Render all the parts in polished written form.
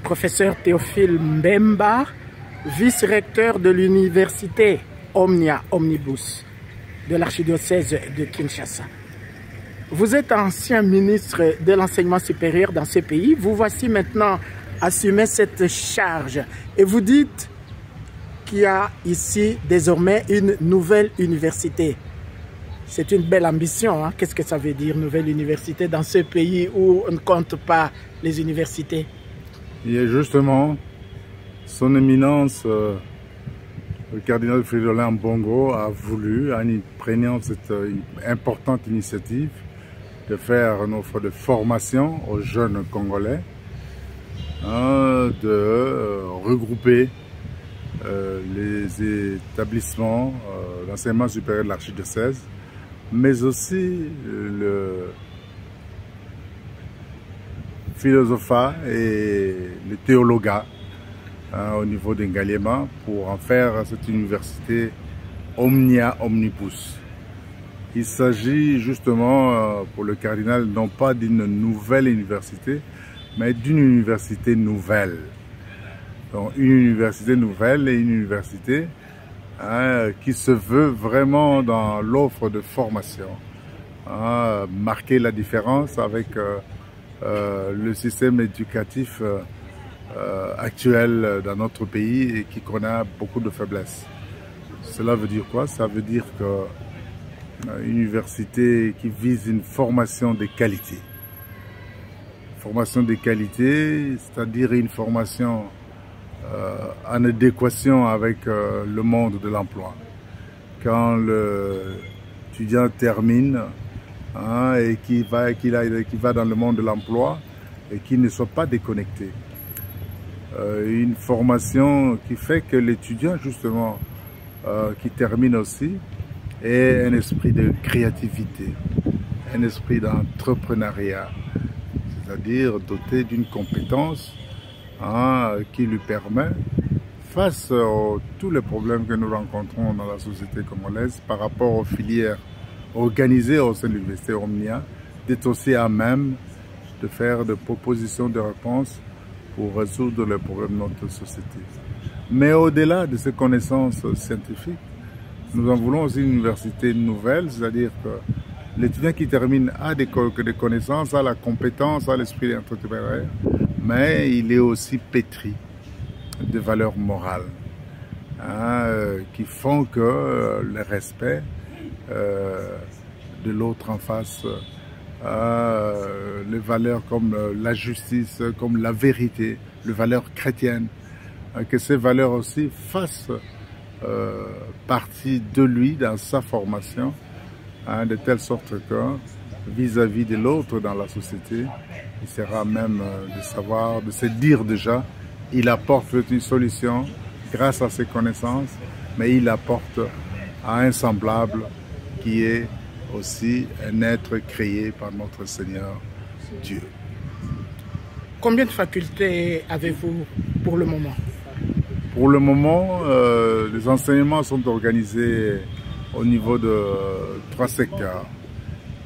Professeur Théophile Mbemba, vice-recteur de l'université Omnia Omnibus de l'archidiocèse de Kinshasa. Vous êtes ancien ministre de l'enseignement supérieur dans ce pays. Vous voici maintenant assumer cette charge. Et vous dites qu'il y a ici désormais une nouvelle université. C'est une belle ambition. Hein? Qu'est-ce que ça veut dire, nouvelle université, dans ce pays où on ne compte pas les universités? Et justement, son éminence, le cardinal Fridolin Mbongo, a voulu, en prenant cette importante initiative, de faire une offre de formation aux jeunes Congolais, de regrouper les établissements d'enseignement supérieur de l'archidiocèse, mais aussi le philosophat et le théologat au niveau d'Engaliema pour en faire cette université Omnia Omnibus. Il s'agit justement pour le cardinal non pas d'une nouvelle université, mais d'une université nouvelle. Donc une université nouvelle et une université qui se veut vraiment dans l'offre de formation, marquer la différence avec le système éducatif actuel dans notre pays et qui connaît beaucoup de faiblesses. Cela veut dire quoi? Ça veut dire que une université qui vise une formation de qualité. Formation de qualité, c'est-à-dire une formation en adéquation avec le monde de l'emploi. Quand l'étudiant termine et qui va dans le monde de l'emploi et qui ne soit pas déconnecté. Une formation qui fait que l'étudiant justement qui termine aussi ait un esprit de créativité, un esprit d'entrepreneuriat, c'est-à-dire doté d'une compétence qui lui permet, face à tous les problèmes que nous rencontrons dans la société congolaise par rapport aux filières organisées au sein de l'université Omnia, d'être aussi à même de faire des propositions de réponses pour résoudre les problèmes de notre société. Mais au-delà de ces connaissances scientifiques, nous en voulons aussi une université nouvelle, c'est-à-dire que l'étudiant qui termine a des connaissances, a la compétence, a l'esprit d'entrepreneuriat, mais il est aussi pétri de valeurs morales qui font que le respect de l'autre en face, les valeurs comme la justice, comme la vérité, les valeurs chrétiennes, que ces valeurs aussi fassent partie de lui dans sa formation, de telle sorte que vis-à-vis de l'autre dans la société, il sera même de savoir, de se dire déjà, il apporte une solution grâce à ses connaissances, mais il apporte à un semblable qui est aussi un être créé par notre Seigneur Dieu. Combien de facultés avez-vous pour le moment? Pour le moment, les enseignements sont organisés au niveau de 3 secteurs.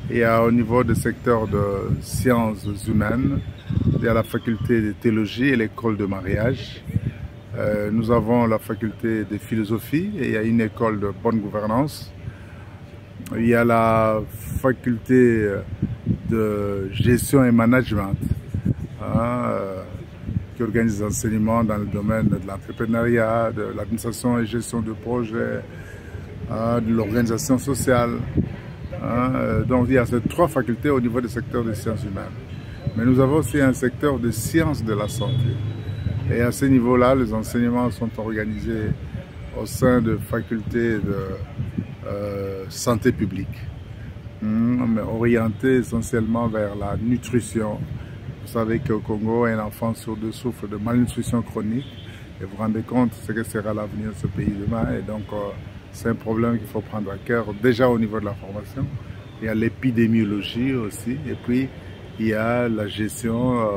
Il y a au niveau du secteur de sciences humaines, il y a la faculté de théologie et l'école de mariage. Nous avons la faculté de philosophie et il y a une école de bonne gouvernance. Il y a la faculté de gestion et management qui organise des enseignements dans le domaine de l'entrepreneuriat, de l'administration et gestion de projets, de l'organisation sociale. Donc il y a ces 3 facultés au niveau du secteur des sciences humaines. Mais nous avons aussi un secteur de sciences de la santé. Et à ce niveau-là, les enseignements sont organisés au sein de facultés de santé publique, mais orientés essentiellement vers la nutrition. Vous savez qu'au Congo, un enfant sur 2 souffre de malnutrition chronique. Et vous vous rendez compte ce que sera l'avenir de ce pays demain. Et donc, c'est un problème qu'il faut prendre à cœur déjà au niveau de la formation. Il y a l'épidémiologie aussi. Et puis, il y a la gestion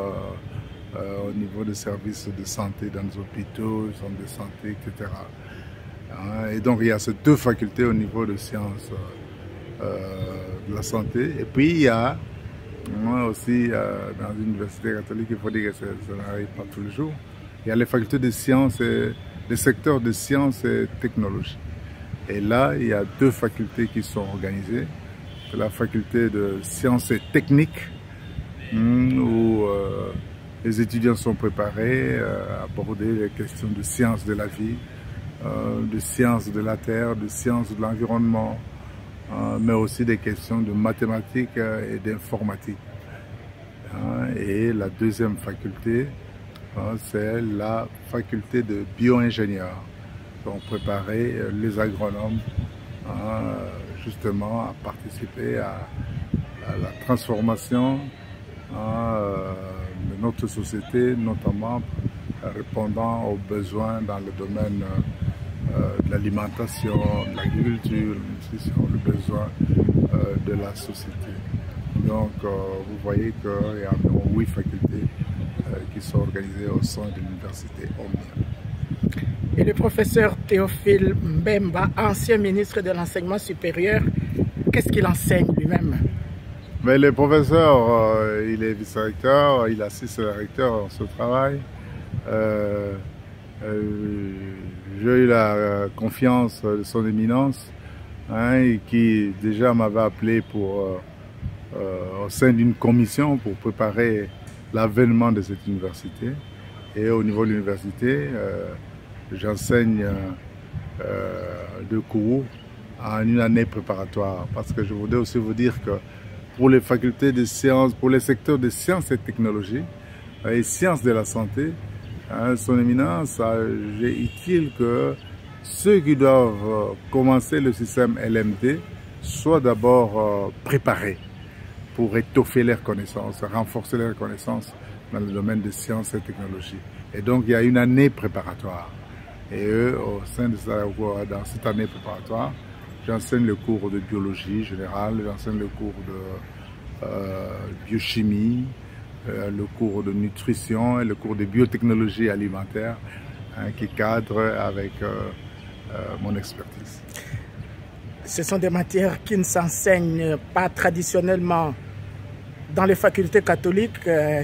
au niveau des services de santé dans les hôpitaux, les centres de santé, etc. Et donc, il y a ces 2 facultés au niveau de sciences de la santé. Et puis, il y a Moi aussi, dans une université catholique, il faut dire que ça n'arrive pas tous les jours. Il y a les facultés de sciences, les secteurs de sciences et technologie. Et là, il y a deux facultés qui sont organisées. C'est la faculté de sciences et techniques, où les étudiants sont préparés à aborder les questions de sciences de la vie, de sciences de la terre, de sciences de l'environnement, mais aussi des questions de mathématiques et d'informatique. Et la deuxième faculté, c'est la faculté de bio-ingénieurs. Donc préparer les agronomes justement à participer à la transformation de notre société, notamment répondant aux besoins dans le domaine de l'alimentation, de l'agriculture, le besoin de la société. Donc vous voyez qu'il y a environ 8 facultés qui sont organisées au sein de l'université Omnia. Et le professeur Théophile Mbemba, ancien ministre de l'enseignement supérieur, qu'est-ce qu'il enseigne lui-même? Mais le professeur, il est vice-recteur, il assiste le recteur dans ce travail. J'ai eu la confiance de son éminence, qui déjà m'avait appelé pour, au sein d'une commission pour préparer l'avènement de cette université. Et au niveau de l'université, j'enseigne 2 cours en une année préparatoire. Parce que je voudrais aussi vous dire que pour les facultés de sciences, pour les secteurs de sciences et technologies et sciences de la santé, son éminence a jugé utile que ceux qui doivent commencer le système LMD soient d'abord préparés pour étoffer leurs connaissances, renforcer leurs connaissances dans le domaine des sciences et technologies. Et donc il y a une année préparatoire. Et eux, au sein de ça, dans cette année préparatoire, j'enseigne le cours de biologie générale, j'enseigne le cours de biochimie, le cours de nutrition et le cours de biotechnologie alimentaire qui cadre avec mon expertise. Ce sont des matières qui ne s'enseignent pas traditionnellement dans les facultés catholiques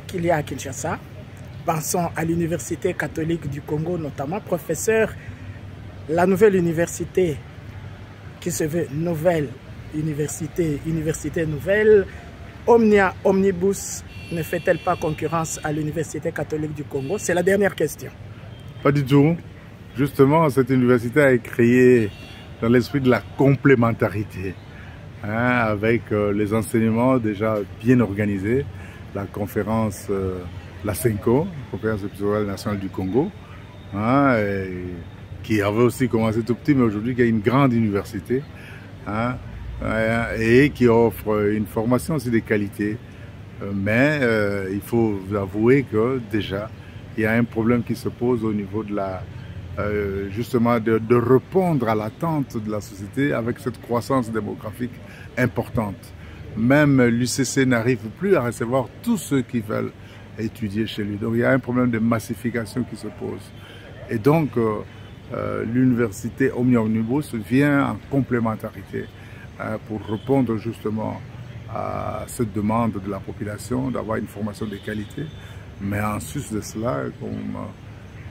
qu'il y a à Kinshasa. Pensons à l'Université catholique du Congo notamment. Professeur, la nouvelle université qui se veut nouvelle université nouvelle, Omnia Omnibus, ne fait-elle pas concurrence à l'Université catholique du Congo? C'est la dernière question. Pas du tout. Justement, cette université a été créée dans l'esprit de la complémentarité, avec les enseignements déjà bien organisés, la conférence, la CENCO, conférence épiscopale nationale du Congo, qui avait aussi commencé tout petit, mais aujourd'hui qui a une grande université, et qui offre une formation aussi de qualité. Mais il faut avouer que déjà, il y a un problème qui se pose au niveau de la, justement de répondre à l'attente de la société avec cette croissance démographique importante. Même l'UCC n'arrive plus à recevoir tous ceux qui veulent étudier chez lui. Donc il y a un problème de massification qui se pose. Et donc l'université Omnia Omnibus vient en complémentarité pour répondre justement à cette demande de la population d'avoir une formation de qualité. Mais en sus de cela, comme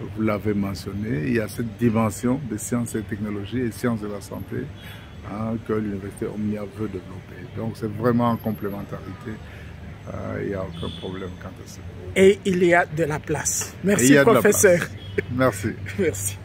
vous l'avez mentionné, il y a cette dimension de sciences et technologies et sciences de la santé que l'université Omnia veut développer. Donc c'est vraiment en complémentarité. Il n'y a aucun problème quant à ça. Et il y a de la place. Merci, professeur. Merci. Merci.